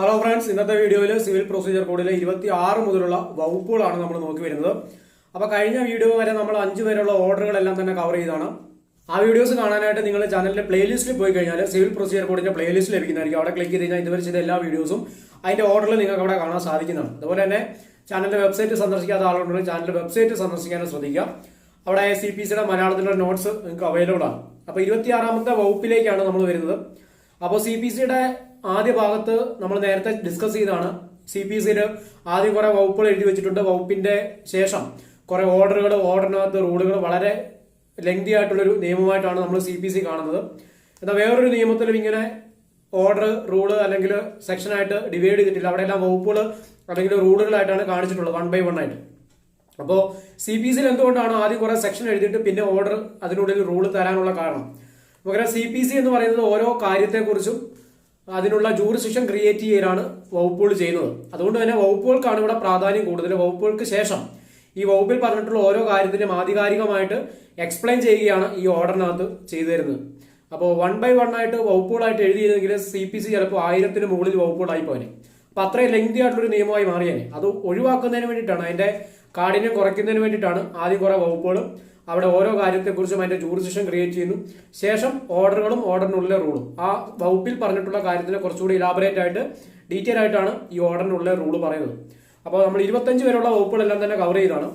Hello friends, ഇന്നത്തെ വീഡിയോയിൽ civil procedure കോഡിലെ 26 മുതലുള്ള വകുപ്പുകളാണ് നമ്മൾ നോക്കി വരുന്നത്. അപ്പോൾ കഴിഞ്ഞ വീഡിയോ വരെ നമ്മൾ 5 വരെയുള്ള ഓർഡറുകളെല്ലാം തന്നെ കവർ ചെയ്താണ്. ആ വീഡിയോസ് കാണാനായിട്ട് നിങ്ങൾ ചാനലിലെ പ്ലേലിസ്റ്റിൽ പോയി കഴിഞ്ഞാൽ സിവിൽ പ്രൊസീജിയർ കോഡിന്റെ പ്ലേലിസ്റ്റ് ലഭിക്കുന്നതായിരിക്കും. അവിടെ ക്ലിക്ക് ചെയ്ത് കഴിഞ്ഞാൽ ഇതുവരെ ചെയ്ത എല്ലാ വീഡിയോസും അതിന്റെ ഓർഡറിൽ നിങ്ങൾക്ക് അവിടെ കാണാൻ സാധിക്കുന്നതാണ്. അതുപോലെ തന്നെ ചാനലിന്റെ വെബ്സൈറ്റ് സന്ദർശിക്കാത്ത ആളുണ്ടെങ്കിൽ ചാനലിന്റെ വെബ്സൈറ്റ് സന്ദർശിക്കാനും ശ്രദ്ധിക്കുക. അവിടെ CPCയുടെ മലയാളത്തിലുള്ള നോട്ട്സ് നിങ്ങൾക്ക് അവൈലബിൾ ആണ്. അപ്പോൾ 26ാമത്തെ വകുപ്പിലേക്കാണ് നമ്മൾ വരുന്നത്. അപ്പോൾ CPCയുടെ ആദ്യ ഭാഗത്ത് നമ്മൾ നേരത്തെ ഡിസ്കസ് ചെയ്താണ്. CPCയിൽ ആദ്യം കുറെ വകുപ്പുകൾ എഴുതി വെച്ചിട്ടുണ്ട്. വകുപ്പിന്റെ ശേഷം കുറെ ഓർഡറിനകത്ത് റൂളുകൾ വളരെ ലെങ്തി ആയിട്ടുള്ളൊരു നിയമമായിട്ടാണ് നമ്മൾ CPC കാണുന്നത്. എന്നാൽ വേറൊരു നിയമത്തിലും ഇങ്ങനെ ഓർഡർ, റൂള് അല്ലെങ്കിൽ സെക്ഷനായിട്ട് ഡിവൈഡ് ചെയ്തിട്ടില്ല. അവിടെ എല്ലാം വകുപ്പുകൾ അല്ലെങ്കിൽ റൂളുകളായിട്ടാണ് കാണിച്ചിട്ടുള്ളത്, 1 by 1 ആയിട്ട്. അപ്പോൾ CPCയിൽ എന്തുകൊണ്ടാണ് ആദ്യം കുറെ സെക്ഷൻ എഴുതിയിട്ട് പിന്നെ ഓർഡർ അതിനുള്ളിൽ റൂള് തരാനുള്ള കാരണം? പകരം CPC എന്ന് പറയുന്നത് ഓരോ കാര്യത്തെക്കുറിച്ചും അതിനുള്ള ജൂറിസ്ഡിക്ഷൻ ക്രിയേറ്റ് ചെയ്യലാണ് വകുപ്പുകൾ ചെയ്യുന്നത്. അതുകൊണ്ട് തന്നെ വകുപ്പുകൾക്കാണ് ഇവിടെ പ്രാധാന്യം കൂടുതൽ. വകുപ്പുകൾക്ക് ശേഷം ഈ വകുപ്പിൽ പറഞ്ഞിട്ടുള്ള ഓരോ കാര്യത്തിനും ആധികാരികമായിട്ട് എക്സ്പ്ലെയിൻ ചെയ്യുകയാണ് ഈ ഓർഡറിനകത്ത് ചെയ്തു തരുന്നത്. അപ്പോൾ 1 by 1 ആയിട്ട് വകുപ്പുകളായിട്ട് എഴുതിയിരുന്നെങ്കിൽ CPC ചിലപ്പോൾ 1000-ന് മുകളിൽ വകുപ്പുകളായി പോനെ. അപ്പൊ അത്രയും ലെങ്തി ആയിട്ടുള്ളൊരു നിയമമായി മാറിയേനെ. അത് ഒഴിവാക്കുന്നതിന് വേണ്ടിയിട്ടാണ്, അതിന്റെ കാഠിന്യം കുറയ്ക്കുന്നതിന് വേണ്ടിയിട്ടാണ് ആദ്യം കുറെ വകുപ്പുകൾ അവിടെ ഓരോ കാര്യത്തെക്കുറിച്ചും അതിന്റെ ജൂറിസ്ഡിക്ഷൻ ക്രിയേറ്റ് ചെയ്യുന്നു. ശേഷം ഓർഡറുകളും ഓർഡറിനുള്ള റൂളും ആ വകുപ്പിൽ പറഞ്ഞിട്ടുള്ള കാര്യത്തിനെ കുറച്ചുകൂടി ഇലാബറേറ്റ് ആയിട്ട് ഡീറ്റെയിൽ ആയിട്ടാണ് ഈ ഓർഡറിനുള്ള റൂള് പറയുന്നത്. അപ്പോൾ നമ്മൾ 25 വരെയുള്ള വകുപ്പുകളെല്ലാം തന്നെ കവർ ചെയ്താണ്.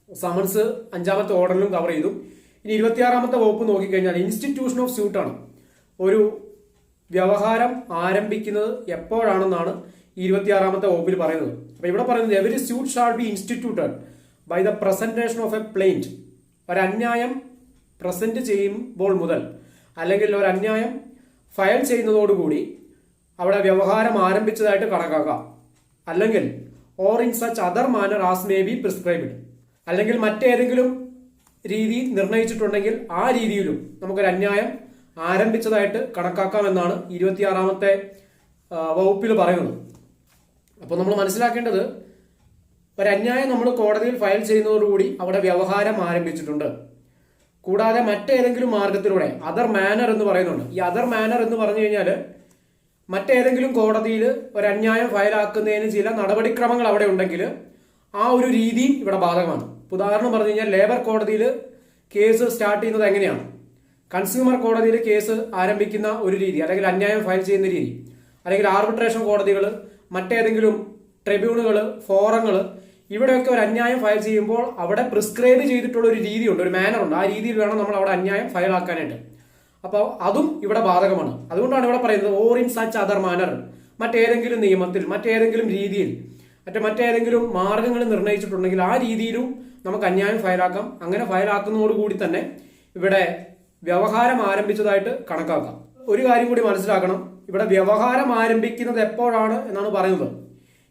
സമൻസ് 5ാമത്തെ ഓർഡറിലും കവർ ചെയ്തു. ഇനി 26ാമത്തെ വകുപ്പ് നോക്കിക്കഴിഞ്ഞാൽ ഇൻസ്റ്റിറ്റ്യൂഷൻ ഓഫ് സ്യൂട്ട് ആണ്. ഒരു വ്യവഹാരം ആരംഭിക്കുന്നത് എപ്പോഴാണെന്നാണ് 26ാമത്തെ വകുപ്പിൽ പറയുന്നത്. അപ്പൊ ഇവിടെ പറയുന്നത് every suit shall be instituted by the presentation of a plaint. ഒരു അന്യായം പ്രസന്റ് ചെയ്യുമ്പോൾ മുതൽ അല്ലെങ്കിൽ ഒരു അന്യായം ഫയൽ ചെയ്യുന്നതോടുകൂടി അവിടെ വ്യവഹാരം ആരംഭിച്ചതായിട്ട് കണക്കാക്കാം. അല്ലെങ്കിൽ or in such other manner as may be prescribed, അല്ലെങ്കിൽ മറ്റേതെങ്കിലും രീതി നിർണയിച്ചിട്ടുണ്ടെങ്കിൽ ആ രീതിയിലും നമുക്കൊരു അന്യായം ആരംഭിച്ചതായിട്ട് കണക്കാക്കാമെന്നാണ് 26ാമത്തെ വകുപ്പിൽ പറയുന്നത്. അപ്പോൾ നമ്മൾ മനസ്സിലാക്കേണ്ടത്, ഒരു അന്യായം നമ്മൾ കോടതിയിൽ ഫയൽ ചെയ്യുന്നതോടുകൂടി അവിടെ വ്യവഹാരം ആരംഭിച്ചിട്ടുണ്ട്. കൂടാതെ മറ്റേതെങ്കിലും മാർഗത്തിലൂടെ അതർ മാനർ എന്ന് പറയുന്നുണ്ട്. ഈ അതർ മാനർ എന്ന് പറഞ്ഞു കഴിഞ്ഞാൽ മറ്റേതെങ്കിലും കോടതിയിൽ ഒരു അന്യായം ഫയലാക്കുന്നതിന് ചില നടപടിക്രമങ്ങൾ അവിടെ ഉണ്ടെങ്കിൽ ആ ഒരു രീതി ഇവിടെ ബാധകമാണ്. ഉദാഹരണം പറഞ്ഞു കഴിഞ്ഞാൽ ലേബർ കോടതിയിൽ കേസ് സ്റ്റാർട്ട് ചെയ്യുന്നത് എങ്ങനെയാണ്, കൺസ്യൂമർ കോടതിയിൽ കേസ് ആരംഭിക്കുന്ന ഒരു രീതി, അല്ലെങ്കിൽ അന്യായം ഫയൽ ചെയ്യുന്ന രീതി, അല്ലെങ്കിൽ ആർബിട്രേഷൻ കോടതികൾ, മറ്റേതെങ്കിലും ട്രിബ്യൂണലുകൾ, ഫോറങ്ങൾ, ഇവിടെയൊക്കെ ഒരു അന്യായം ഫയൽ ചെയ്യുമ്പോൾ അവിടെ പ്രിസ്ക്രൈബ് ചെയ്തിട്ടുള്ള ഒരു രീതിയുണ്ട്, ഒരു മാനർ ഉണ്ട്. ആ രീതിയിൽ വേണം നമ്മൾ അവിടെ അന്യായം ഫയൽ ആക്കാനായിട്ട്. അപ്പോൾ അതും ഇവിടെ ബാധകമാണ്. അതുകൊണ്ടാണ് ഇവിടെ പറയുന്നത് or in such other manner, മറ്റേതെങ്കിലും നിയമത്തിൽ, മറ്റേതെങ്കിലും രീതിയിൽ, മറ്റേതെങ്കിലും മാർഗങ്ങൾ നിർണയിച്ചിട്ടുണ്ടെങ്കിൽ ആ രീതിയിലും നമുക്ക് അന്യായം ഫയലാക്കാം. അങ്ങനെ ഫയലാക്കുന്നതോടുകൂടി തന്നെ ഇവിടെ വ്യവഹാരം ആരംഭിച്ചതായിട്ട് കണക്കാക്കാം. ഒരു കാര്യം കൂടി മനസ്സിലാക്കണം, ഇവിടെ വ്യവഹാരം ആരംഭിക്കുന്നത് എപ്പോഴാണ് എന്നാണ് പറയുന്നത്.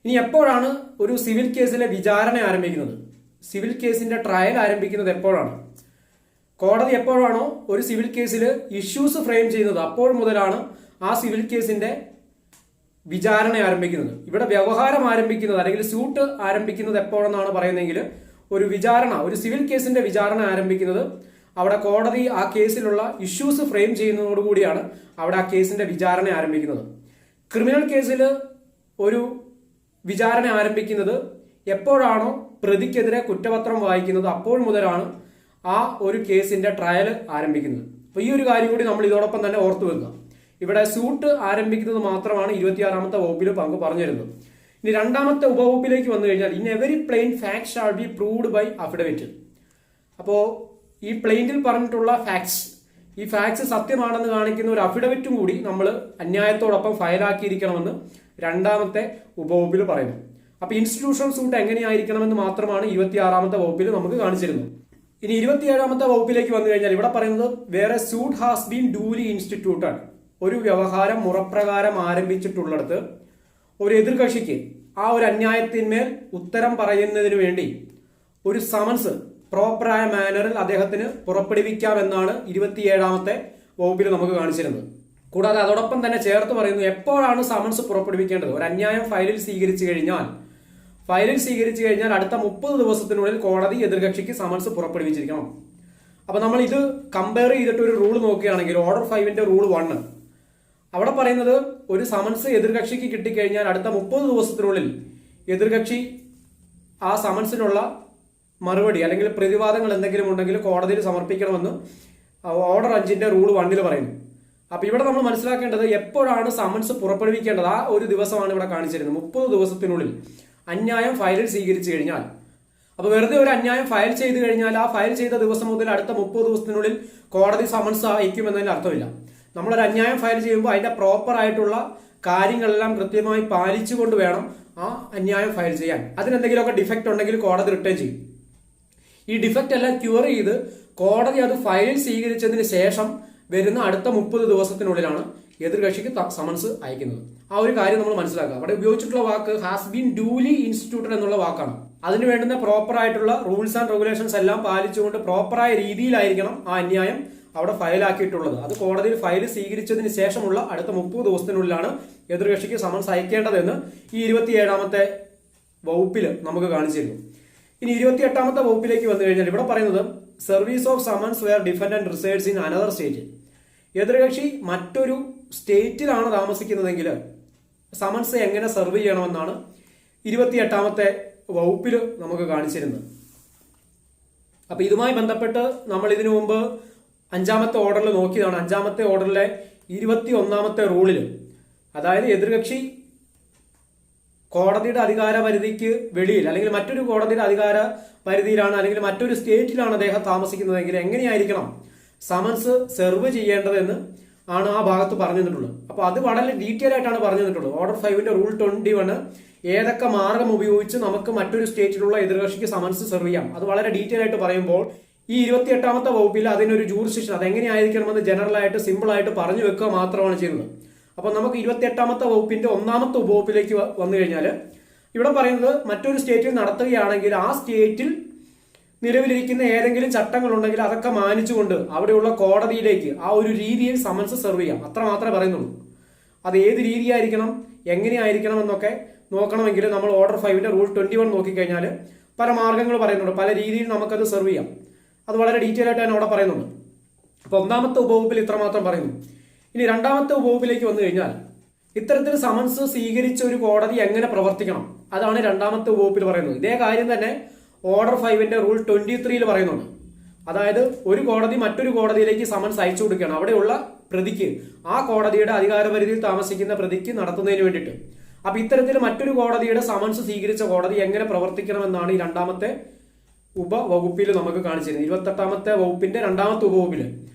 ഇനി എപ്പോഴാണ് ഒരു സിവിൽ കേസിലെ വിചാരണ ആരംഭിക്കുന്നത്, സിവിൽ കേസിന്റെ ട്രയൽ ആരംഭിക്കുന്നത് എപ്പോഴാണ്? കോടതി എപ്പോഴാണോ ഒരു സിവിൽ കേസിൽ ഇഷ്യൂസ് ഫ്രെയിം ചെയ്യുന്നത് അപ്പോൾ മുതലാണ് ആ സിവിൽ കേസിന്റെ വിചാരണ ആരംഭിക്കുന്നത്. ഇവിടെ വ്യവഹാരം ആരംഭിക്കുന്നത് അല്ലെങ്കിൽ സ്യൂട്ട് ആരംഭിക്കുന്നത് എപ്പോഴെന്നാണ് പറയുന്നതെങ്കിൽ, ഒരു വിചാരണ, ഒരു സിവിൽ കേസിന്റെ വിചാരണ ആരംഭിക്കുന്നത് അവിടെ കോടതി ആ കേസിലുള്ള ഇഷ്യൂസ് ഫ്രെയിം ചെയ്യുന്നതോടുകൂടിയാണ് അവിടെ ആ കേസിന്റെ വിചാരണ ആരംഭിക്കുന്നത്. ക്രിമിനൽ കേസിൽ ഒരു വിചാരണ ആരംഭിക്കുന്നത് എപ്പോഴാണോ പ്രതിക്കെതിരെ കുറ്റപത്രം വായിക്കുന്നത് അപ്പോൾ മുതലാണ് ആ ഒരു കേസിന്റെ ട്രയൽ ആരംഭിക്കുന്നത്. അപ്പൊ ഈ ഒരു കാര്യം കൂടി നമ്മൾ ഇതോടൊപ്പം തന്നെ ഓർത്തു വെക്കുക. ഇവിടെ സ്യൂട്ട് ആരംഭിക്കുന്നത് മാത്രമാണ് 26ാമത്തെ വകുപ്പിൽ പറഞ്ഞു തരുന്നത്. ഇനി 2ാമത്തെ ഉപവകുപ്പിലേക്ക് വന്നു കഴിഞ്ഞാൽ in every plaint fact shall be proved by affidavit. അപ്പോൾ ഈ പ്ലെയിനിൽ പറഞ്ഞിട്ടുള്ള ഫാക്ട്സ്, ഈ ഫാക്ട്സ് സത്യമാണെന്ന് കാണിക്കുന്ന ഒരു അഫിഡവിറ്റും കൂടി നമ്മൾ അന്യായത്തോടൊപ്പം ഫയലാക്കിയിരിക്കണമെന്ന് 2ാമത്തെ ഉപവകുപ്പിൽ പറയുന്നു. അപ്പൊ ഇൻസ്റ്റിറ്റ്യൂഷണൽ സൂട്ട് എങ്ങനെയായിരിക്കണമെന്ന് മാത്രമാണ് 26ാമത്തെ വകുപ്പിൽ നമുക്ക് കാണിച്ചിരുന്നത്. ഇനി 27ാമത്തെ വകുപ്പിലേക്ക് വന്നു കഴിഞ്ഞാൽ ഇവിടെ പറയുന്നത് വേറെ suit has been duly instituted. ഒരു വ്യവഹാരം മുറപ്രകാരം ആരംഭിച്ചിട്ടുള്ളിടത്ത് ഒരു എതിർകക്ഷിക്ക് ആ ഒരു അന്യായത്തിന്മേൽ ഉത്തരം പറയുന്നതിന് വേണ്ടി ഒരു സമൻസ് പ്രോപ്പറായ മാനറിൽ അദ്ദേഹത്തിന് പുറപ്പെടുവിക്കാമെന്നാണ് 27ാമത്തെ വകുപ്പിൽ നമുക്ക് കാണിച്ചിരുന്നത്. കൂടാതെ അതോടൊപ്പം തന്നെ ചേർത്ത് പറയുന്നു എപ്പോഴാണ് സമൻസ് പുറപ്പെടുവിക്കേണ്ടത്. ഒരു അന്യായം ഫയലിൽ സ്വീകരിച്ചു കഴിഞ്ഞാൽ അടുത്ത 30 ദിവസത്തിനുള്ളിൽ കോടതി എതിർകക്ഷിക്ക് സമൻസ് പുറപ്പെടുവിച്ചിരിക്കണം. അപ്പൊ നമ്മൾ ഇത് കമ്പയർ ചെയ്തിട്ട് ഒരു റൂൾ നോക്കുകയാണെങ്കിൽ ഓർഡർ 5ന്റെ റൂൾ 1, അവിടെ പറയുന്നത് ഒരു സമൻസ് എതിർകക്ഷിക്ക് കിട്ടിക്കഴിഞ്ഞാൽ അടുത്ത 30 ദിവസത്തിനുള്ളിൽ എതിർകക്ഷി ആ സമൻസിനുള്ള മറുപടി അല്ലെങ്കിൽ പ്രതിവാദങ്ങൾ എന്തെങ്കിലും ഉണ്ടെങ്കിൽ കോടതിയിൽ സമർപ്പിക്കണമെന്ന് ഓർഡർ 5 റൂൾ 1 പറയുന്നു. അപ്പൊ ഇവിടെ നമ്മൾ മനസ്സിലാക്കേണ്ടത് എപ്പോഴാണ് സമൻസ് പുറപ്പെടുവിക്കേണ്ടത് ആ ഒരു ദിവസമാണ് ഇവിടെ കാണിച്ചിരുന്നത്. 30 ദിവസത്തിനുള്ളിൽ അന്യായം ഫയലിൽ സ്വീകരിച്ചു കഴിഞ്ഞാൽ, അപ്പൊ വെറുതെ ഒരു അന്യായം ഫയൽ ചെയ്ത് കഴിഞ്ഞാൽ ആ ഫയൽ ചെയ്ത ദിവസം മുതൽ അടുത്ത 30 ദിവസത്തിനുള്ളിൽ കോടതി സമൻസ് അയക്കുമെന്നതിന് അർത്ഥമില്ല. നമ്മളൊരു അന്യായം ഫയൽ ചെയ്യുമ്പോൾ അതിന്റെ പ്രോപ്പർ ആയിട്ടുള്ള കാര്യങ്ങളെല്ലാം കൃത്യമായി പാലിച്ചുകൊണ്ട് വേണം ആ അന്യായം ഫയൽ ചെയ്യാൻ. അതിനെന്തെങ്കിലുമൊക്കെ ഡിഫക്റ്റ് ഉണ്ടെങ്കിൽ കോടതി റിട്ടേൺ ചെയ്യും. ഈ ഡിഫക്റ്റ് എല്ലാം ക്യൂർ ചെയ്ത് കോടതി അത് ഫയലിൽ സ്വീകരിച്ചതിന് ശേഷം വരുന്ന അടുത്ത 30 ദിവസത്തിനുള്ളിലാണ് എതിർകക്ഷിക്ക് സമൻസ് അയക്കുന്നത്. ആ ഒരു കാര്യം നമ്മൾ മനസ്സിലാക്കുക. അവിടെ ഉപയോഗിച്ചിട്ടുള്ള വാക്ക് ഹാസ് ബീൻ ഡ്യൂലി ഇൻസ്റ്റിറ്റ്യൂട്ടഡ് എന്നുള്ള വാക്കാണ്. അതിന് വേണ്ടുന്ന പ്രോപ്പർ ആയിട്ടുള്ള റൂൾസ് ആൻഡ് റെഗുലേഷൻസ് എല്ലാം പാലിച്ചുകൊണ്ട് പ്രോപ്പറായ രീതിയിലായിരിക്കണം ആ അന്യായം അവിടെ ഫയലാക്കിയിട്ടുള്ളത്. അത് കോടതിയിൽ ഫയൽ സ്വീകരിച്ചതിന് ശേഷമുള്ള അടുത്ത 30 ദിവസത്തിനുള്ളിലാണ് എതിർകക്ഷിക്ക് സമൻസ് അയക്കേണ്ടതെന്ന് ഈ 27ാമത്തെ വകുപ്പിൽ നമുക്ക് കാണിച്ചിരുന്നു. ഇനി 28ാമത്തെ വകുപ്പിലേക്ക് വന്നു കഴിഞ്ഞാൽ ഇവിടെ പറയുന്നത് service of summons where defendant resides in another state. എതിർകക്ഷി മറ്റൊരു സ്റ്റേറ്റിലാണ് താമസിക്കുന്നതെങ്കിൽ സമൻസ് എങ്ങനെ സെർവ് ചെയ്യണമെന്നാണ് 28ാമത്തെ വകുപ്പിൽ നമുക്ക് കാണിച്ചിരുന്നത്. അപ്പൊ ഇതുമായി ബന്ധപ്പെട്ട് നമ്മൾ ഇതിനു മുമ്പ് 5ാമത്തെ ഓർഡറിൽ നോക്കിയതാണ്. 5ാമത്തെ ഓർഡറിലെ 21ാമത്തെ റൂളിൽ, അതായത് എതിർകക്ഷി കോടതിയുടെ അധികാര പരിധിക്ക് വെളിയിൽ അല്ലെങ്കിൽ മറ്റൊരു കോടതിയുടെ അധികാര പരിധിയിലാണ് അല്ലെങ്കിൽ മറ്റൊരു സ്റ്റേറ്റിലാണ് അദ്ദേഹം താമസിക്കുന്നതെങ്കിൽ എങ്ങനെയായിരിക്കണം സമൻസ് സെർവ് ചെയ്യേണ്ടതെന്ന് ആണ് ആ ഭാഗത്ത് പറഞ്ഞു തന്നിട്ടുള്ളത്. അപ്പൊ അത് വളരെ ഡീറ്റെയിൽ ആയിട്ടാണ് പറഞ്ഞു തന്നിട്ടുള്ളത്. ഓർഡർ 5ന്റെ റൂൾ 21 ഏതൊക്കെ മാർഗം ഉപയോഗിച്ച് നമുക്ക് മറ്റൊരു സ്റ്റേറ്റിലുള്ള എതിർകക്ഷിക്ക് സമൻസ് സെർവ് ചെയ്യാം അത് വളരെ ഡീറ്റെയിൽ ആയിട്ട് പറയുമ്പോൾ ഈ 28ാമത്തെ വകുപ്പിൽ അതിനൊരു ജൂറിസ്ഡിക്ഷൻ അതെങ്ങനെയായിരിക്കണമെന്ന് ജനറൽ ആയിട്ട് സിമ്പിൾ ആയിട്ട് പറഞ്ഞു വെക്കുക മാത്രമാണ് ചെയ്യുന്നത്. അപ്പൊ നമുക്ക് 28ാമത്തെ വകുപ്പിന്റെ 1ാമത്തെ ഉപവകുപ്പിലേക്ക് വന്നു കഴിഞ്ഞാൽ ഇവിടെ പറയുന്നത് മറ്റൊരു സ്റ്റേറ്റിൽ നടത്തുകയാണെങ്കിൽ ആ സ്റ്റേറ്റിൽ നിലവിലിരിക്കുന്ന ഏതെങ്കിലും ചട്ടങ്ങൾ ഉണ്ടെങ്കിൽ അതൊക്കെ മാനിച്ചുകൊണ്ട് അവിടെയുള്ള കോടതിയിലേക്ക് ആ ഒരു രീതിയിൽ സമൻസ് സെർവ് ചെയ്യാം. അത്ര മാത്രമേ പറയുന്നുള്ളൂ. അത് ഏത് രീതിയായിരിക്കണം എങ്ങനെയായിരിക്കണം എന്നൊക്കെ നോക്കണമെങ്കിൽ നമ്മൾ ഓർഡർ 5ന്റെ റൂൾ 21 നോക്കിക്കഴിഞ്ഞാൽ പല മാർഗങ്ങൾ പറയുന്നുണ്ട്. പല രീതിയിൽ നമുക്കത് സെർവ് ചെയ്യാം. അത് വളരെ ഡീറ്റെയിൽ ആയിട്ട് തന്നെ അവിടെ പറയുന്നുണ്ട്. അപ്പൊ 1ാമത്തെ ഉപവകുപ്പിൽ ഇത്രമാത്രം പറയുന്നു. ഇനി 2ാമത്തെ ഉപവകുപ്പിലേക്ക് വന്നു കഴിഞ്ഞാൽ ഇത്തരത്തിൽ സമൻസ് സ്വീകരിച്ച ഒരു കോടതി എങ്ങനെ പ്രവർത്തിക്കണം അതാണ് 2ാമത്തെ ഉപവകുപ്പിൽ പറയുന്നത്. ഇതേ കാര്യം തന്നെ ഓർഡർ 5ന്റെ റൂൾ 23 പറയുന്നുണ്ട്. അതായത് ഒരു കോടതി മറ്റൊരു കോടതിയിലേക്ക് സമൻസ് അയച്ചു കൊടുക്കുകയാണ് അവിടെയുള്ള പ്രതിക്ക് ആ കോടതിയുടെ അധികാരപരിധിയിൽ താമസിക്കുന്ന പ്രതിക്ക് നടത്തുന്നതിന് വേണ്ടിയിട്ട്. അപ്പൊ ഇത്തരത്തിൽ മറ്റൊരു കോടതിയുടെ സമൻസ് സ്വീകരിച്ച കോടതി എങ്ങനെ പ്രവർത്തിക്കണമെന്നാണ് ഈ 2ാമത്തെ ഉപവകുപ്പിൽ നമുക്ക് കാണിച്ചിരുന്നത്. 28ാമത്തെ വകുപ്പിന്റെ 2ാമത്തെ ഉപവകുപ്പിൽ,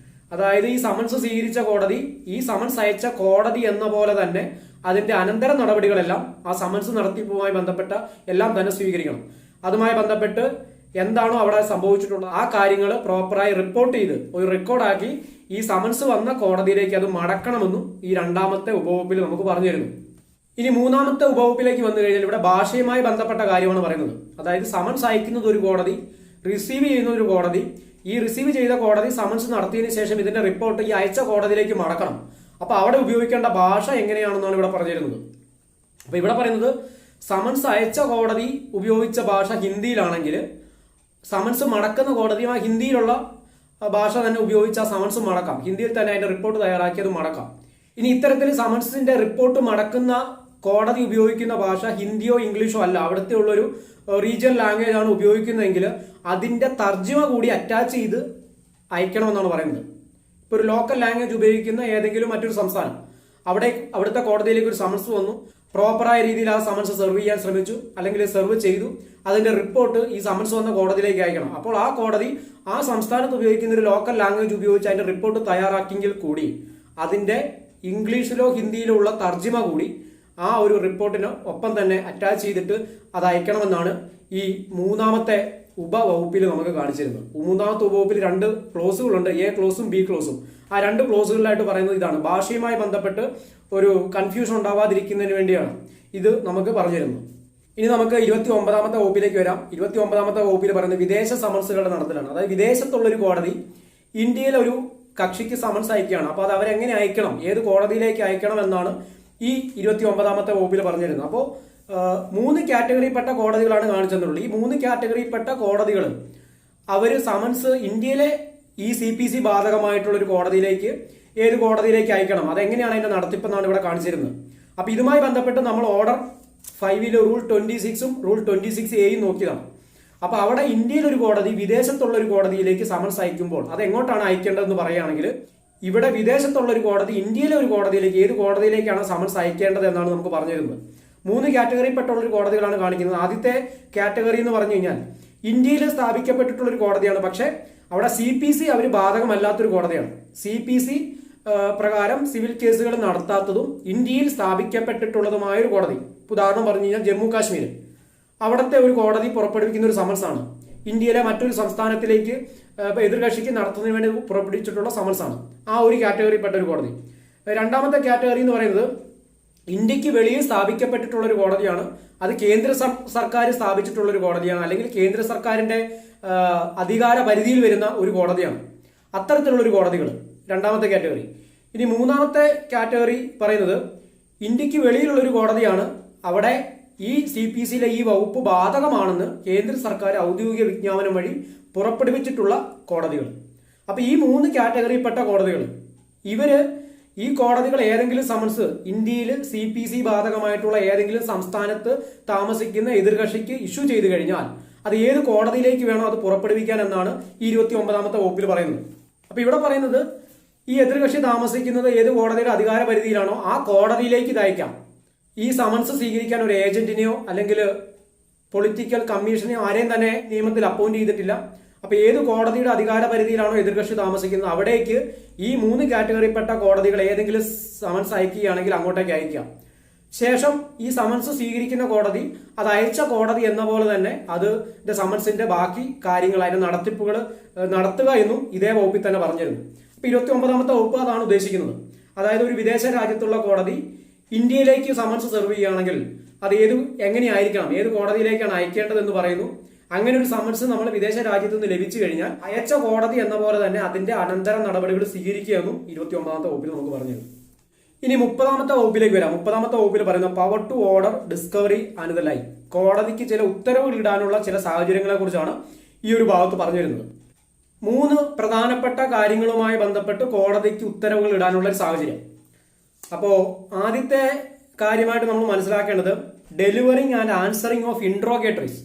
അതായത് ഈ സമൻസ് സ്വീകരിച്ച കോടതി ഈ സമൻസ് അയച്ച കോടതി എന്ന പോലെ തന്നെ അതിന്റെ അനന്തര നടപടികളെല്ലാം ആ സമൻസ് നടത്തിപ്പുമായി ബന്ധപ്പെട്ട എല്ലാം തന്നെ സ്വീകരിക്കണം. അതുമായി ബന്ധപ്പെട്ട് എന്താണോ അവിടെ സംഭവിച്ചിട്ടുള്ളത് ആ കാര്യങ്ങൾ പ്രോപ്പറായി റിപ്പോർട്ട് ചെയ്ത് ഒരു റെക്കോർഡാക്കി ഈ സമൻസ് വന്ന കോടതിയിലേക്ക് അത് മടക്കണമെന്നും ഈ 2ാമത്തെ ഉപവകുപ്പിൽ നമുക്ക് പറഞ്ഞു തരുന്നു. ഇനി 3ാമത്തെ ഉപവകുപ്പിലേക്ക് വന്നു കഴിഞ്ഞാൽ ഇവിടെ ഭാഷയുമായി ബന്ധപ്പെട്ട കാര്യമാണ് പറയുന്നത്. അതായത് സമൻസ് അയക്കുന്നത് ഒരു കോടതി, റിസീവ് ചെയ്യുന്ന ഒരു കോടതി, ഈ റിസീവ് ചെയ്ത കോടതി സമൻസ് നടത്തിയതിനു ശേഷം ഇതിന്റെ റിപ്പോർട്ട് ഈ അയച്ച കോടതിയിലേക്ക് മടക്കണം. അപ്പൊ അവിടെ ഉപയോഗിക്കേണ്ട ഭാഷ എങ്ങനെയാണെന്നാണ് ഇവിടെ പറഞ്ഞിരുന്നത്. അപ്പൊ ഇവിടെ പറയുന്നത് സമൻസ് അയച്ച കോടതി ഉപയോഗിച്ച ഭാഷ ഹിന്ദിയിലാണെങ്കിൽ സമൻസ് മടക്കുന്ന കോടതി ആ ഹിന്ദിയിലുള്ള ഭാഷ തന്നെ ഉപയോഗിച്ച് ആ സമൻസ് മടക്കാം. ഹിന്ദിയിൽ തന്നെ അതിന്റെ റിപ്പോർട്ട് തയ്യാറാക്കിയത് മടക്കാം. ഇനി ഇത്തരത്തിൽ സമൻസിന്റെ റിപ്പോർട്ട് മടക്കുന്ന കോടതി ഉപയോഗിക്കുന്ന ഭാഷ ഹിന്ദിയോ ഇംഗ്ലീഷോ അല്ല, അവിടുത്തെ ഉള്ളൊരു റീജിയണൽ ലാംഗ്വേജ് ആണ് ഉപയോഗിക്കുന്നതെങ്കിൽ അതിന്റെ തർജ്ജിമ കൂടി അറ്റാച്ച് ചെയ്ത് അയക്കണമെന്നാണ് പറയുന്നത്. ഇപ്പൊ ഒരു ലോക്കൽ ലാംഗ്വേജ് ഉപയോഗിക്കുന്ന ഏതെങ്കിലും മറ്റൊരു സംസ്ഥാനം അവിടുത്തെ കോടതിയിലേക്ക് ഒരു സമൻസ് വന്നു, പ്രോപ്പറായ രീതിയിൽ ആ സമൻസ് സെർവ് ചെയ്യാൻ ശ്രമിച്ചു അല്ലെങ്കിൽ സെർവ് ചെയ്തു, അതിന്റെ റിപ്പോർട്ട് ഈ സമൻസ് വന്ന കോടതിയിലേക്ക് അയക്കണം. അപ്പോൾ ആ കോടതി ആ സംസ്ഥാനത്ത് ഉപയോഗിക്കുന്ന ഒരു ലോക്കൽ ലാംഗ്വേജ് ഉപയോഗിച്ച് അതിന്റെ റിപ്പോർട്ട് തയ്യാറാക്കിയെങ്കിൽ കൂടി അതിന്റെ ഇംഗ്ലീഷിലോ ഹിന്ദിയിലോ ഉള്ള തർജ്ജിമ കൂടി ആ ഒരു റിപ്പോർട്ടിന് ഒപ്പം തന്നെ അറ്റാച്ച് ചെയ്തിട്ട് അത് അയക്കണമെന്നാണ് ഈ 3ാമത്തെ ഉപവകുപ്പിൽ നമുക്ക് കാണിച്ചിരുന്നത്. 3ാമത്തെ ഉപവകുപ്പിൽ 2 ക്ലോസുകളുണ്ട്, എ ക്ലോസും ബി ക്ലോസും. ആ 2 ക്ലോസുകളിലായിട്ട് പറയുന്നത് ഇതാണ്. ഭാഷയുമായി ബന്ധപ്പെട്ട് ഒരു കൺഫ്യൂഷൻ ഉണ്ടാവാതിരിക്കുന്നതിന് വേണ്ടിയാണ് ഇത് നമുക്ക് പറഞ്ഞു തരുന്നത്. ഇനി നമുക്ക് 29ാമത്തെ വകുപ്പിലേക്ക് വരാം. 29ാമത്തെ വകുപ്പിൽ പറയുന്നത് വിദേശ സമൻസുകളുടെ നടത്തലാണ്. അതായത് വിദേശത്തുള്ളൊരു കോടതി ഇന്ത്യയിൽ ഒരു കക്ഷിക്ക് സമൻസ് അയക്കുകയാണ്. അപ്പൊ അത് അവരെങ്ങനെ അയക്കണം, ഏത് കോടതിയിലേക്ക് അയക്കണം എന്നാണ് ഈ 29ാമത്തെ വകുപ്പിൽ പറഞ്ഞിരുന്നത്. അപ്പോൾ 3 കാറ്റഗറിയിൽപ്പെട്ട കോടതികളാണ് കാണിച്ചെന്നുള്ളത്. ഈ 3 കാറ്റഗറിയിൽപ്പെട്ട കോടതികൾ അവര് സമൻസ് ഇന്ത്യയിലെ ഈ CPC ബാധകമായിട്ടുള്ള ഒരു കോടതിയിലേക്ക് ഏത് കോടതിയിലേക്ക് അയക്കണം, അതെങ്ങനെയാണ് അതിന്റെ നടത്തിപ്പെന്നാണ് ഇവിടെ കാണിച്ചിരുന്നത്. അപ്പൊ ഇതുമായി ബന്ധപ്പെട്ട് നമ്മൾ ഓർഡർ 5 റൂൾ 26 റൂൾ 26A നോക്കിയതാണ്. അപ്പൊ അവിടെ ഇന്ത്യയിൽ ഒരു കോടതി വിദേശത്തുള്ള ഒരു കോടതിയിലേക്ക് സമൻസ് അയക്കുമ്പോൾ അത് എങ്ങോട്ടാണ് അയക്കേണ്ടതെന്ന് പറയുകയാണെങ്കിൽ, ഇവിടെ വിദേശത്തുള്ള ഒരു കോടതി ഇന്ത്യയിലെ ഒരു കോടതിയിലേക്ക് ഏത് കോടതിയിലേക്കാണ് സമൻസ് അയക്കേണ്ടത് എന്നാണ് നമുക്ക് പറഞ്ഞിരുന്നത്. 3 കാറ്റഗറിയിൽപ്പെട്ടുള്ള ഒരു കോടതികളാണ് കാണിക്കുന്നത്. ആദ്യത്തെ കാറ്റഗറി എന്ന് പറഞ്ഞു കഴിഞ്ഞാൽ ഇന്ത്യയിൽ സ്ഥാപിക്കപ്പെട്ടിട്ടുള്ള ഒരു കോടതിയാണ്, പക്ഷെ അവിടെ CPC അവർ ബാധകമല്ലാത്തൊരു കോടതിയാണ്. CPC പ്രകാരം സിവിൽ കേസുകൾ നടത്താത്തതും ഇന്ത്യയിൽ സ്ഥാപിക്കപ്പെട്ടിട്ടുള്ളതുമായ ഒരു കോടതി. ഉദാഹരണം പറഞ്ഞു കഴിഞ്ഞാൽ ജമ്മു കാശ്മീർ, അവിടുത്തെ ഒരു കോടതി പുറപ്പെടുവിക്കുന്ന ഒരു സമൻസ് ആണ് ഇന്ത്യയിലെ മറ്റൊരു സംസ്ഥാനത്തിലേക്ക് എതിർകക്ഷിക്ക് നടത്തുന്നതിന് വേണ്ടി പുറപ്പെടുവിച്ചിട്ടുള്ള സമൻസ് ആണ്. ആ ഒരു കാറ്റഗറിയിൽപ്പെട്ട ഒരു കോടതി. രണ്ടാമത്തെ കാറ്റഗറി എന്ന് പറയുന്നത് ഇന്ത്യക്ക് വെളിയിൽ സ്ഥാപിക്കപ്പെട്ടിട്ടുള്ള ഒരു കോടതിയാണ്. അത് കേന്ദ്ര സർക്കാർ സ്ഥാപിച്ചിട്ടുള്ള ഒരു കോടതിയാണ്, അല്ലെങ്കിൽ കേന്ദ്ര സർക്കാരിന്റെ അധികാര പരിധിയിൽ വരുന്ന ഒരു കോടതിയാണ്. അത്തരത്തിലുള്ള ഒരു കോടതികൾ രണ്ടാമത്തെ കാറ്റഗറി. ഇനി മൂന്നാമത്തെ കാറ്റഗറി പറയുന്നത് ഇന്ത്യക്ക് വെളിയിലുള്ള ഒരു കോടതിയാണ്. അവിടെ ഈ CPCയിലെ ഈ വകുപ്പ് ബാധകമാണെന്ന് കേന്ദ്ര സർക്കാർ ഔദ്യോഗിക വിജ്ഞാപനം വഴി പുറപ്പെടുവിച്ചിട്ടുള്ള കോടതികൾ. അപ്പൊ ഈ 3 കാറ്റഗറിയിൽപ്പെട്ട കോടതികൾ, ഈ കോടതികൾ ഏതെങ്കിലും സമൻസ് ഇന്ത്യയിൽ CPC ബാധകമായിട്ടുള്ള ഏതെങ്കിലും സംസ്ഥാനത്ത് താമസിക്കുന്ന എതിർകക്ഷിക്ക് ഇഷ്യൂ ചെയ്തു കഴിഞ്ഞാൽ അത് ഏത് കോടതിയിലേക്ക് വേണോ അത് പുറപ്പെടുവിക്കാൻ എന്നാണ് ഈ 29ാമത്തെ വകുപ്പിൽ പറയുന്നത്. അപ്പൊ ഇവിടെ പറയുന്നത് ഈ എതിർകക്ഷി താമസിക്കുന്നത് ഏത് കോടതിയുടെ അധികാര പരിധിയിലാണോ ആ കോടതിയിലേക്ക് ഇത് അയക്കാം. ഈ സമൻസ് സ്വീകരിക്കാൻ ഒരു ഏജന്റിനെയോ അല്ലെങ്കിൽ പൊളിറ്റിക്കൽ കമ്മീഷനെയോ ആരെയും തന്നെ നിയമത്തിൽ അപ്പോയിന്റ് ചെയ്തിട്ടില്ല. അപ്പൊ ഏത് കോടതിയുടെ അധികാര പരിധിയിലാണോ എതിർകക്ഷി താമസിക്കുന്നത് അവിടേക്ക് ഈ 3 കാറ്റഗറിയിൽപ്പെട്ട കോടതികൾ ഏതെങ്കിലും സമൻസ് അയക്കുകയാണെങ്കിൽ അങ്ങോട്ടേക്ക് അയക്കാം. ശേഷം ഈ സമൻസ് സ്വീകരിക്കുന്ന കോടതി അത് അയച്ച കോടതി എന്ന പോലെ തന്നെ അതിന്റെ സമൻസിന്റെ ബാക്കി കാര്യങ്ങൾ, അതിന്റെ നടത്തിപ്പുകൾ നടത്തുക എന്നും ഇതേ വകുപ്പിൽ തന്നെ പറഞ്ഞിരുന്നു. അപ്പൊ 29ാമത്തെ വകുപ്പ് അതാണ് ഉദ്ദേശിക്കുന്നത്. അതായത് ഒരു വിദേശ രാജ്യത്തുള്ള കോടതി ഇന്ത്യയിലേക്ക് സമൻസ് സെർവ് ചെയ്യുകയാണെങ്കിൽ അത് എങ്ങനെയായിരിക്കണം, ഏത് കോടതിയിലേക്കാണ് അയക്കേണ്ടതെന്ന് പറയുന്നു. അങ്ങനെ ഒരു സമൻസ് നമ്മൾ വിദേശ രാജ്യത്ത് നിന്ന് ലഭിച്ചു കഴിഞ്ഞാൽ അയച്ച കോടതി എന്ന പോലെ തന്നെ അതിന്റെ അനന്തര നടപടികൾ സ്വീകരിക്കുകയെന്നും 29ാമത്തെ വകുപ്പിൽ നമുക്ക് പറഞ്ഞിരുന്നു. ഇനി 30ാമത്തെ വകുപ്പിലേക്ക് വരാം. 30ാമത്തെ വകുപ്പിൽ പറയുന്ന power to order discovery and the like, കോടതിക്ക് ചില ഉത്തരവുകൾ ഇടാനുള്ള ചില സാഹചര്യങ്ങളെ കുറിച്ചാണ് ഈ ഒരു ഭാഗത്ത് പറഞ്ഞു വരുന്നത്. 3 പ്രധാനപ്പെട്ട കാര്യങ്ങളുമായി ബന്ധപ്പെട്ട് കോടതിക്ക് ഉത്തരവുകൾ ഇടാനുള്ള ഒരു സാഹചര്യം. അപ്പോ ആദ്യത്തെ കാര്യമായിട്ട് നമ്മൾ മനസ്സിലാക്കേണ്ടത് ഡെലിവറിങ് ആൻഡ് ആൻസറിങ് ഓഫ് ഇൻട്രോഗേറ്ററീസ്.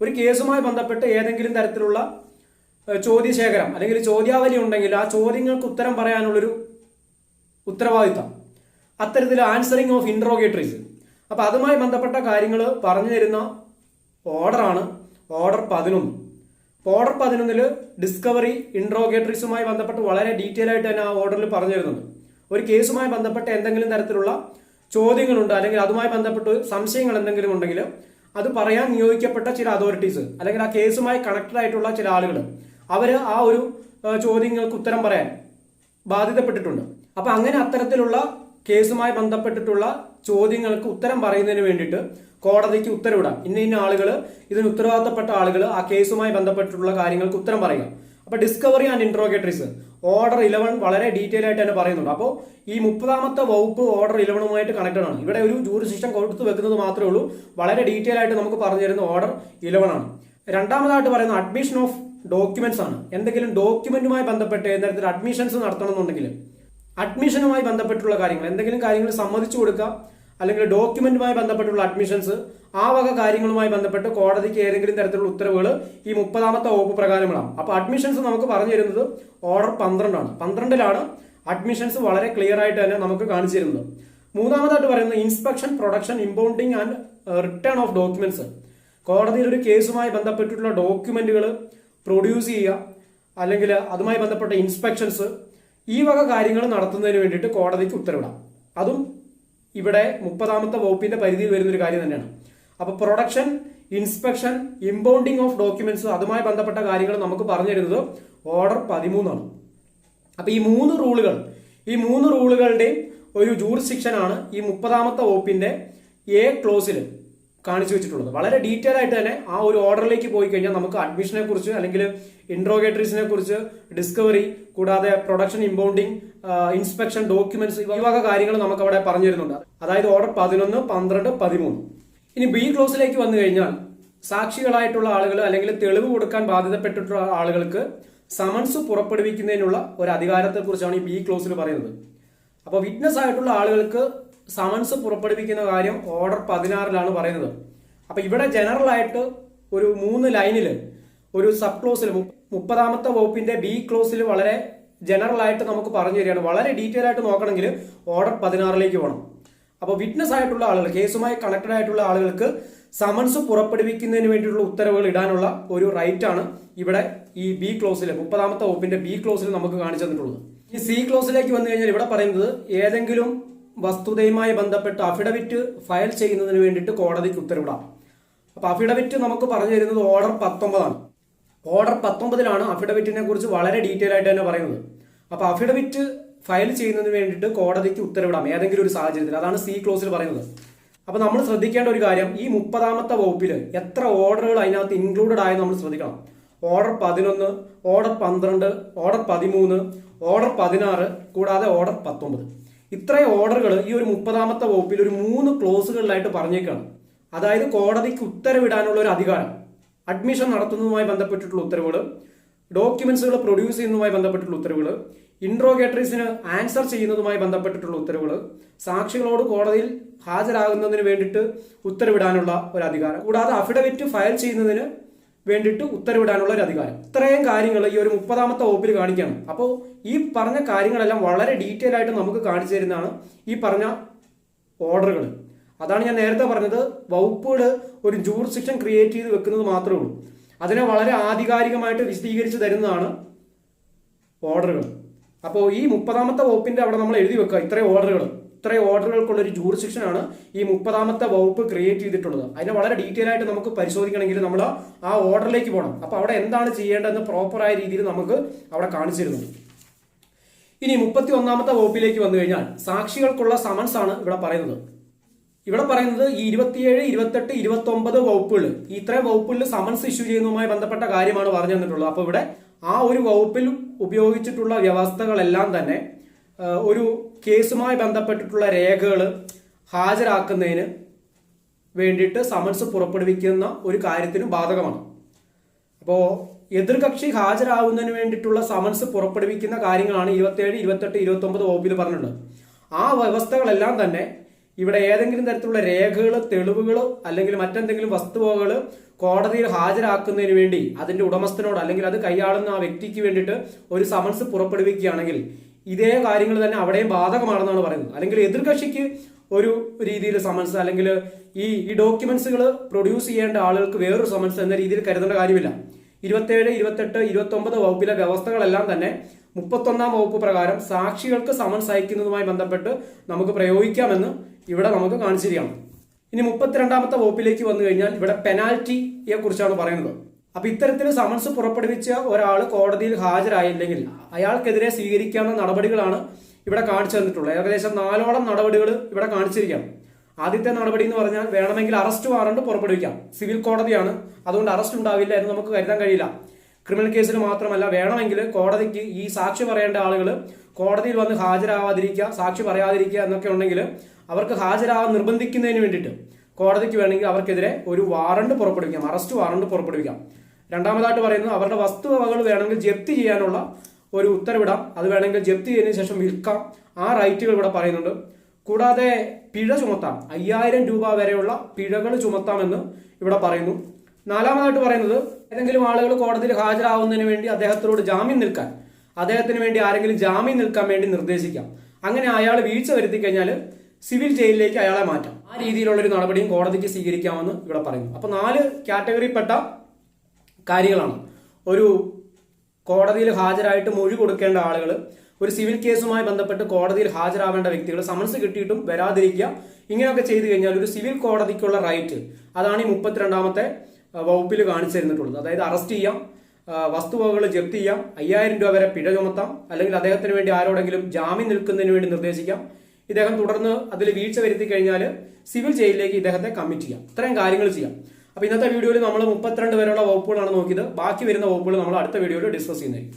ഒരു കേസുമായി ബന്ധപ്പെട്ട് ഏതെങ്കിലും തരത്തിലുള്ള ചോദ്യശേഖരം അല്ലെങ്കിൽ ചോദ്യാവലി ഉണ്ടെങ്കിൽ ആ ചോദ്യങ്ങൾക്ക് ഉത്തരം പറയാനുള്ളൊരു ഉത്തരവാദിത്തം, അത്തരത്തിൽ ആൻസറിങ് ഓഫ് ഇൻട്രോഗേറ്ററീസ്. അപ്പൊ അതുമായി ബന്ധപ്പെട്ട കാര്യങ്ങൾ പറഞ്ഞു തരുന്ന ഓർഡറാണ് ഓർഡർ 11. ഓർഡർ 11 ഡിസ്കവറി ഇൻട്രോഗേറ്ററീസുമായി ബന്ധപ്പെട്ട് വളരെ ഡീറ്റെയിൽ ആയിട്ട് തന്നെ ആ ഓർഡറിൽ പറഞ്ഞു തരുന്നുണ്ട്. ഒരു കേസുമായി ബന്ധപ്പെട്ട് എന്തെങ്കിലും തരത്തിലുള്ള ചോദ്യങ്ങളുണ്ട് അല്ലെങ്കിൽ അതുമായി ബന്ധപ്പെട്ട് സംശയങ്ങൾ എന്തെങ്കിലും ഉണ്ടെങ്കിൽ അത് പറയാൻ നിയോഗിക്കപ്പെട്ട ചില അതോറിറ്റീസ് അല്ലെങ്കിൽ ആ കേസുമായി കണക്റ്റഡ് ആയിട്ടുള്ള ചില ആളുകൾ അവര് ആ ഒരു ചോദ്യങ്ങൾക്ക് ഉത്തരം പറയാൻ ബാധ്യതപ്പെട്ടിട്ടുണ്ട്. അപ്പൊ അങ്ങനെ അത്തരത്തിലുള്ള കേസുമായി ബന്ധപ്പെട്ടിട്ടുള്ള ചോദ്യങ്ങൾക്ക് ഉത്തരം പറയുന്നതിന് വേണ്ടിയിട്ട് കോടതിക്ക് ഉത്തരവിടാം. ഇന്ന ആളുകൾ, ഇതിന് ഉത്തരവാദിത്തപ്പെട്ട ആളുകൾ ആ കേസുമായി ബന്ധപ്പെട്ടിട്ടുള്ള കാര്യങ്ങൾക്ക് ഉത്തരം പറയുക. അപ്പൊ ഡിസ്കവറി ആൻഡ് ഇൻട്രോഗേറ്ററീസ് ഓർഡർ 11 വളരെ ഡീറ്റെയിൽ ആയിട്ട് തന്നെ പറയുന്നുണ്ട്. അപ്പോൾ ഈ 30ാമത്തെ വകുപ്പ് ഓർഡർ 11 കണക്റ്റഡ് ആണ്. ഇവിടെ ഒരു ജൂറിസ്ഡിക്ഷൻ കൊടുത്തു വെക്കുന്നത് മാത്രമേ ഉള്ളൂ. വളരെ ഡീറ്റെയിൽ ആയിട്ട് നമുക്ക് പറഞ്ഞു തരുന്ന ഓർഡർ 11 ആണ്. രണ്ടാമതായിട്ട് പറയുന്ന അഡ്മിഷൻ ഓഫ് ഡോക്യുമെന്റ്സ് ആണ്. എന്തെങ്കിലും ഡോക്യുമെന്റുമായി ബന്ധപ്പെട്ട് തരത്തിൽ അഡ്മിഷൻസ് നടത്തണമെന്നുണ്ടെങ്കിൽ അഡ്മിഷനുമായി ബന്ധപ്പെട്ടുള്ള കാര്യങ്ങൾ, എന്തെങ്കിലും കാര്യങ്ങൾ സമ്മതിച്ചു കൊടുക്കുക അല്ലെങ്കിൽ ഡോക്യുമെന്റുമായി ബന്ധപ്പെട്ടുള്ള അഡ്മിഷൻസ്, ആ വക കാര്യങ്ങളുമായി ബന്ധപ്പെട്ട് കോടതിക്ക് ഏതെങ്കിലും തരത്തിലുള്ള ഉത്തരവുകൾ ഈ 30ാമത്തെ വകുപ്പ് പ്രകാരമാണ്. അപ്പൊ അഡ്മിഷൻസ് നമുക്ക് പറഞ്ഞു തരുന്നത് ഓർഡർ 12 ആണ്. 12ലാണ് അഡ്മിഷൻസ് വളരെ ക്ലിയർ ആയിട്ട് തന്നെ നമുക്ക് കാണിച്ചു തരുന്നത്. മൂന്നാമതായിട്ട് പറയുന്നത് inspection, production, impounding and return of documents. കോടതിയിൽ ഒരു കേസുമായി ബന്ധപ്പെട്ടിട്ടുള്ള ഡോക്യുമെന്റുകൾ പ്രൊഡ്യൂസ് ചെയ്യുക അല്ലെങ്കിൽ അതുമായി ബന്ധപ്പെട്ട ഇൻസ്പെക്ഷൻസ്, ഈ വക കാര്യങ്ങൾ നടത്തുന്നതിന് വേണ്ടിയിട്ട് കോടതിക്ക് ഉത്തരവിടാം. അതും ഇവിടെ 30ാമത്തെ വകുപ്പിന്റെ പരിധിയിൽ വരുന്ന ഒരു കാര്യം തന്നെയാണ്. അപ്പൊ പ്രൊഡക്ഷൻ, ഇൻസ്പെക്ഷൻ, ഇമ്പൗണ്ടിങ് ഓഫ് ഡോക്യുമെന്റ്സ്, അതുമായി ബന്ധപ്പെട്ട കാര്യങ്ങൾ നമുക്ക് പറഞ്ഞു തരുന്നത് ഓർഡർ 13 ആണ്. അപ്പൊ ഈ 3 റൂളുകളുടെയും ഒരു ജൂറിസ്ഡിക്ഷൻ ആണ് ഈ 30ാമത്തെ വകുപ്പിന്റെ A ക്ലോസിൽ കാണിച്ചു വെച്ചിട്ടുള്ളത്. വളരെ ഡീറ്റെയിൽ ആയിട്ട് തന്നെ ആ ഒരു ഓർഡറിലേക്ക് പോയി കഴിഞ്ഞാൽ നമുക്ക് അഡ്മിഷനെ കുറിച്ച് അല്ലെങ്കിൽ ഇൻട്രോഗേറ്ററീസിനെ കുറിച്ച്, ഡിസ്കവറി, കൂടാതെ പ്രൊഡക്ഷൻ, ഇമ്പൗണ്ടിങ്, ഇൻസ്പെക്ഷൻ, ഡോക്യുമെന്റ്സ്, ഈ വക കാര്യങ്ങൾ നമുക്ക് അവിടെ പറഞ്ഞു തരുന്നുണ്ട്. അതായത് ഓർഡർ 11, 12, 13. ഇനി B ക്ലോസിലേക്ക് വന്നു കഴിഞ്ഞാൽ സാക്ഷികളായിട്ടുള്ള ആളുകൾ അല്ലെങ്കിൽ തെളിവ് കൊടുക്കാൻ ബാധ്യതപ്പെട്ടിട്ടുള്ള ആളുകൾക്ക് സമൻസ് പുറപ്പെടുവിക്കുന്നതിനുള്ള ഒരു അധികാരത്തെക്കുറിച്ചാണ് ഈ ബി ക്ലോസിൽ പറയുന്നത്. അപ്പോൾ വിറ്റ്നസ് ആയിട്ടുള്ള ആളുകൾക്ക് സമൻസ് പുറപ്പെടുവിക്കുന്ന കാര്യം ഓർഡർ 16 പറയുന്നത്. അപ്പൊ ഇവിടെ ജനറൽ ആയിട്ട് ഒരു 3 ലൈനിൽ ഒരു സബ് ക്ലോസിൽ 30ാമത്തെ വകുപ്പിന്റെ ബി ക്ലോസിൽ വളരെ ജനറൽ ആയിട്ട് നമുക്ക് പറഞ്ഞു തരികയാണ്. വളരെ ഡീറ്റെയിൽ ആയിട്ട് നോക്കണമെങ്കിൽ ഓർഡർ 16 പോകണം. അപ്പോൾ വിറ്റ്നസ് ആയിട്ടുള്ള ആളുകൾ, കേസുമായി കണക്റ്റഡ് ആയിട്ടുള്ള ആളുകൾക്ക് സമൻസ് പുറപ്പെടുവിക്കുന്നതിന് വേണ്ടിയിട്ടുള്ള ഉത്തരവുകൾ ഇടാനുള്ള ഒരു റൈറ്റ് ആണ് ഇവിടെ ഈ ബി ക്ലോസിൽ 30ാമത്തെ വകുപ്പിന്റെ ബി ക്ലോസിൽ നമുക്ക് കാണിച്ചു തന്നിട്ടുള്ളത്. ഈ സി ക്ലോസിലേക്ക് വന്നു കഴിഞ്ഞാൽ ഇവിടെ പറയുന്നത് ഏതെങ്കിലും വസ്തുതയുമായി ബന്ധപ്പെട്ട് അഫിഡവിറ്റ് ഫയൽ ചെയ്യുന്നതിന് വേണ്ടിയിട്ട് കോടതിക്ക് ഉത്തരവിടാം. അപ്പൊ അഫിഡവിറ്റ് നമുക്ക് പറഞ്ഞു തരുന്നത് ഓർഡർ 19 ഓർഡർ 19 അഫിഡവിറ്റിനെ കുറിച്ച് വളരെ ഡീറ്റെയിൽ ആയിട്ട് തന്നെ പറയുന്നത്. അപ്പൊ അഫിഡവിറ്റ് ഫയൽ ചെയ്യുന്നതിന് വേണ്ടിയിട്ട് കോടതിക്ക് ഉത്തരവിടാം ഏതെങ്കിലും ഒരു സാഹചര്യത്തിൽ. അതാണ് സി ക്ലോസിൽ പറയുന്നത്. അപ്പൊ നമ്മൾ ശ്രദ്ധിക്കേണ്ട ഒരു കാര്യം, ഈ 30ാമത്തെ വകുപ്പിൽ എത്ര ഓർഡറുകൾ അതിനകത്ത് ഇൻക്ലൂഡഡ് ആയെന്ന് നമ്മൾ ശ്രദ്ധിക്കണം. ഓർഡർ 11, ഓർഡർ 12, ഓർഡർ 13, ഓർഡർ 16 കൂടാതെ ഓർഡർ 19. ഇത്രയും ഓർഡറുകൾ ഈ ഒരു 30ാമത്തെ വകുപ്പിൽ ഒരു 3 ക്ലോസുകളിലായിട്ട് പറഞ്ഞേക്കാണ്. അതായത് കോടതിക്ക് ഉത്തരവിടാനുള്ള ഒരു അധികാരം, അഡ്മിഷൻ നടത്തുന്നതുമായി ബന്ധപ്പെട്ടിട്ടുള്ള ഉത്തരവുകൾ, ഡോക്യുമെന്റ്സുകൾ പ്രൊഡ്യൂസ് ചെയ്യുന്നതുമായി ബന്ധപ്പെട്ടിട്ടുള്ള ഉത്തരവുകൾ, ഇൻട്രോഗേറ്ററീസിന് ആൻസർ ചെയ്യുന്നതുമായി ബന്ധപ്പെട്ടിട്ടുള്ള ഉത്തരവുകൾ, സാക്ഷികളോട് കോടതിയിൽ ഹാജരാകുന്നതിന് വേണ്ടിയിട്ട് ഉത്തരവിടാനുള്ള ഒരു അധികാരം, കൂടാതെ അഫിഡവിറ്റ് ഫയൽ ചെയ്യുന്നതിന് വേണ്ടിയിട്ട് ഉത്തരവിടാനുള്ള ഒരു അധികാരം. ഇത്രയും കാര്യങ്ങൾ ഈ ഒരു 30ാമത്തെ വകുപ്പിൽ കാണിക്കുകയാണ്. അപ്പോൾ ഈ പറഞ്ഞ കാര്യങ്ങളെല്ലാം വളരെ ഡീറ്റെയിൽ ആയിട്ട് നമുക്ക് കാണിച്ചു തരുന്നതാണ് ഈ പറഞ്ഞ ഓർഡറുകൾ. അതാണ് ഞാൻ നേരത്തെ പറഞ്ഞത്, വകുപ്പുകൾ ഒരു ജൂറിസ്ഡിക്ഷൻ ക്രിയേറ്റ് ചെയ്ത് വെക്കുന്നത് മാത്രമേ ഉള്ളൂ. അതിനെ വളരെ ആധികാരികമായിട്ട് വിശദീകരിച്ച് തരുന്നതാണ് ഓർഡറുകൾ. അപ്പോൾ ഈ 30ാമത്തെ വകുപ്പിന്റെ അവിടെ നമ്മൾ എഴുതി വെക്കുക ഇത്രയും ഓർഡറുകൾക്കുള്ള ഒരു ജൂറിസ്ഡിക്ഷനാണ് ഈ 30ാമത്തെ വകുപ്പ് ക്രിയേറ്റ് ചെയ്തിട്ടുള്ളത്. അതിനെ വളരെ ഡീറ്റെയിൽ ആയിട്ട് നമുക്ക് പരിശോധിക്കണമെങ്കിൽ നമ്മൾ ആ ഓർഡറിലേക്ക് പോകണം. അപ്പോൾ അവിടെ എന്താണ് ചെയ്യേണ്ടതെന്ന് പ്രോപ്പറായ രീതിയിൽ നമുക്ക് അവിടെ കാണിച്ചിരുന്നു. ഇനി 31ാമത്തെ വകുപ്പിലേക്ക് വന്നു കഴിഞ്ഞാൽ സാക്ഷികൾക്കുള്ള സമൻസ് ആണ് ഇവിടെ പറയുന്നത്. ഇവിടെ പറയുന്നത് ഈ 27, 28, 29 വകുപ്പുകൾ, ഈ ഇത്രയും വകുപ്പുകളിൽ സമൻസ് ഇഷ്യൂ ചെയ്യുന്നതുമായി ബന്ധപ്പെട്ട കാര്യമാണ് പറഞ്ഞു തന്നിട്ടുള്ളത്. അപ്പോൾ ഇവിടെ ആ ഒരു വകുപ്പിൽ ഉപയോഗിച്ചിട്ടുള്ള വ്യവസ്ഥകളെല്ലാം തന്നെ ഒരു കേസുമായി ബന്ധപ്പെട്ടിട്ടുള്ള രേഖകൾ ഹാജരാക്കുന്നതിന് വേണ്ടിയിട്ട് സമൻസ് പുറപ്പെടുവിക്കുന്ന ഒരു കാര്യത്തിന് ബാധകമാണ്. അപ്പോൾ എതിർകക്ഷി ഹാജരാകുന്നതിന് വേണ്ടിയിട്ടുള്ള സമൻസ് പുറപ്പെടുവിക്കുന്ന കാര്യങ്ങളാണ് 27, 28, 29 വകുപ്പിൽ പറഞ്ഞിട്ടുണ്ട്. ആ വ്യവസ്ഥകളെല്ലാം തന്നെ ഇവിടെ ഏതെങ്കിലും തരത്തിലുള്ള രേഖകൾ, തെളിവുകൾ അല്ലെങ്കിൽ മറ്റെന്തെങ്കിലും വസ്തുവകകൾ കോടതിയിൽ ഹാജരാക്കുന്നതിന് വേണ്ടി അതിന്റെ ഉടമസ്ഥനോട് അല്ലെങ്കിൽ അത് കൈയാളുന്ന ആ വ്യക്തിക്ക് വേണ്ടിയിട്ട് ഒരു സമൻസ് പുറപ്പെടുവിക്കുകയാണെങ്കിൽ ഇതേ കാര്യങ്ങൾ തന്നെ അവിടെയും ബാധകമാണെന്നാണ് പറയുന്നത്. അല്ലെങ്കിൽ എതിർകക്ഷിക്ക് ഒരു രീതിയിൽ സമൻസ് അല്ലെങ്കിൽ ഈ ഡോക്യുമെന്റ്സുകൾ പ്രൊഡ്യൂസ് ചെയ്യേണ്ട ആളുകൾക്ക് വേറൊരു സമൻസ് എന്ന രീതിയിൽ കരുതേണ്ട കാര്യമില്ല. 27, 28, 29 വകുപ്പിലെ വ്യവസ്ഥകളെല്ലാം തന്നെ 31ാം വകുപ്പ് പ്രകാരം സാക്ഷികൾക്ക് സമൻസ് അയക്കുന്നതുമായി ബന്ധപ്പെട്ട് നമുക്ക് പ്രയോഗിക്കാമെന്ന് ഇവിടെ നമുക്ക് കാണിച്ചിരിക്കണം. ഇനി 32ാമത്തെ വകുപ്പിലേക്ക് വന്നു കഴിഞ്ഞാൽ ഇവിടെ പെനാൽറ്റിയെ കുറിച്ചാണ് പറയുന്നത്. അപ്പൊ ഇത്തരത്തിൽ സമൻസ് പുറപ്പെടുവിച്ച ഒരാൾ കോടതിയിൽ ഹാജരായില്ലെങ്കിൽ അയാൾക്കെതിരെ സ്വീകരിക്കാവുന്ന നടപടികളാണ് ഇവിടെ കാണിച്ചു തന്നിട്ടുള്ളത്. ഏകദേശം 4ഓളം നടപടികൾ ഇവിടെ കാണിച്ചിരിക്കാം. ആദ്യത്തെ നടപടി എന്ന് പറഞ്ഞാൽ വേണമെങ്കിൽ അറസ്റ്റ് വാറണ്ട് പുറപ്പെടുവിക്കാം. സിവിൽ കോടതിയാണ്, അതുകൊണ്ട് അറസ്റ്റ് ഉണ്ടാവില്ല എന്ന് നമുക്ക് കരുതാൻ കഴിയില്ല. ക്രിമിനൽ കേസിൽ മാത്രമല്ല, വേണമെങ്കിൽ കോടതിക്ക് ഈ സാക്ഷി പറയേണ്ട ആളുകൾ കോടതിയിൽ വന്ന് ഹാജരാവാതിരിക്കുക, സാക്ഷി പറയാതിരിക്കുക എന്നൊക്കെ ഉണ്ടെങ്കിൽ അവർക്ക് ഹാജരാവാൻ നിർബന്ധിക്കുന്നതിന് വേണ്ടിയിട്ട് കോടതിക്ക് വേണമെങ്കിൽ അവർക്കെതിരെ ഒരു വാറണ്ട് പുറപ്പെടുവിക്കാം, അറസ്റ്റ് വാറണ്ട് പുറപ്പെടുവിക്കാം. രണ്ടാമതായിട്ട് പറയുന്നത് അവരുടെ വസ്തുവകകൾ വേണമെങ്കിൽ ജപ്തി ചെയ്യാനുള്ള ഒരു ഉത്തരവിടാം. അത് വേണമെങ്കിൽ ജപ്തി ചെയ്തതിനു ശേഷം വിൽക്കാം. ആ റൈറ്റുകൾ ഇവിടെ പറയുന്നുണ്ട്. കൂടാതെ പിഴ ചുമത്താം, 5000 രൂപ വരെയുള്ള പിഴകൾ ചുമത്താമെന്ന് ഇവിടെ പറയുന്നു. നാലാമതായിട്ട് പറയുന്നത് ഏതെങ്കിലും ആളുകൾ കോടതിയിൽ ഹാജരാകുന്നതിന് വേണ്ടി അദ്ദേഹത്തിനോട് ജാമ്യം നിൽക്കാൻ, അദ്ദേഹത്തിന് വേണ്ടി ആരെങ്കിലും ജാമ്യം നിൽക്കാൻ വേണ്ടി നിർദ്ദേശിക്കാം. അങ്ങനെ അയാൾ വീഴ്ച വരുത്തി കഴിഞ്ഞാൽ സിവിൽ ജയിലിലേക്ക് അയാളെ മാറ്റാം. ആ രീതിയിലുള്ളൊരു നടപടിയും കോടതിക്ക് സ്വീകരിക്കാമെന്ന് ഇവിടെ പറയുന്നു. അപ്പൊ 4 കാറ്റഗറിപ്പെട്ട കാര്യങ്ങളാണ്. ഒരു കോടതിയിൽ ഹാജരായിട്ട് മൊഴി കൊടുക്കേണ്ട ആളുകൾ, ഒരു സിവിൽ കേസുമായി ബന്ധപ്പെട്ട് കോടതിയിൽ ഹാജരാവേണ്ട വ്യക്തികൾ, സമൻസ് കിട്ടിയിട്ടും വരാതിരിക്കുക. ഇങ്ങനെയൊക്കെ ചെയ്തു കഴിഞ്ഞാൽ ഒരു സിവിൽ കോടതിക്കുള്ള റൈറ്റ്, അതാണ് ഈ 32ാമത്തെ വകുപ്പിൽ കാണിച്ചു തരുന്നിട്ടുള്ളത്. അതായത് അറസ്റ്റ് ചെയ്യാം, വസ്തുവകകൾ ജപ്തി ചെയ്യാം, 5000 രൂപ വരെ പിഴ ചുമത്താം, അല്ലെങ്കിൽ അദ്ദേഹത്തിന് വേണ്ടി ആരോടെങ്കിലും ജാമ്യം നിൽക്കുന്നതിന് വേണ്ടി നിർദ്ദേശിക്കാം. ഇദ്ദേഹം തുടർന്ന് അതിൽ വീഴ്ച വരുത്തി കഴിഞ്ഞാൽ സിവിൽ ജയിലിലേക്ക് ഇദ്ദേഹത്തെ കമ്മിറ്റ് ചെയ്യാം. ഇത്രയും കാര്യങ്ങൾ ചെയ്യാം. അപ്പൊ ഇന്നത്തെ വീഡിയോയിൽ നമ്മൾ 32 വരെയുള്ള വകുപ്പുകളാണ് നോക്കിയത്. ബാക്കി വരുന്ന വകുപ്പുകൾ നമ്മൾ അടുത്ത വീഡിയോയിൽ ഡിസ്കസ് ചെയ്യുന്നതായിരിക്കും.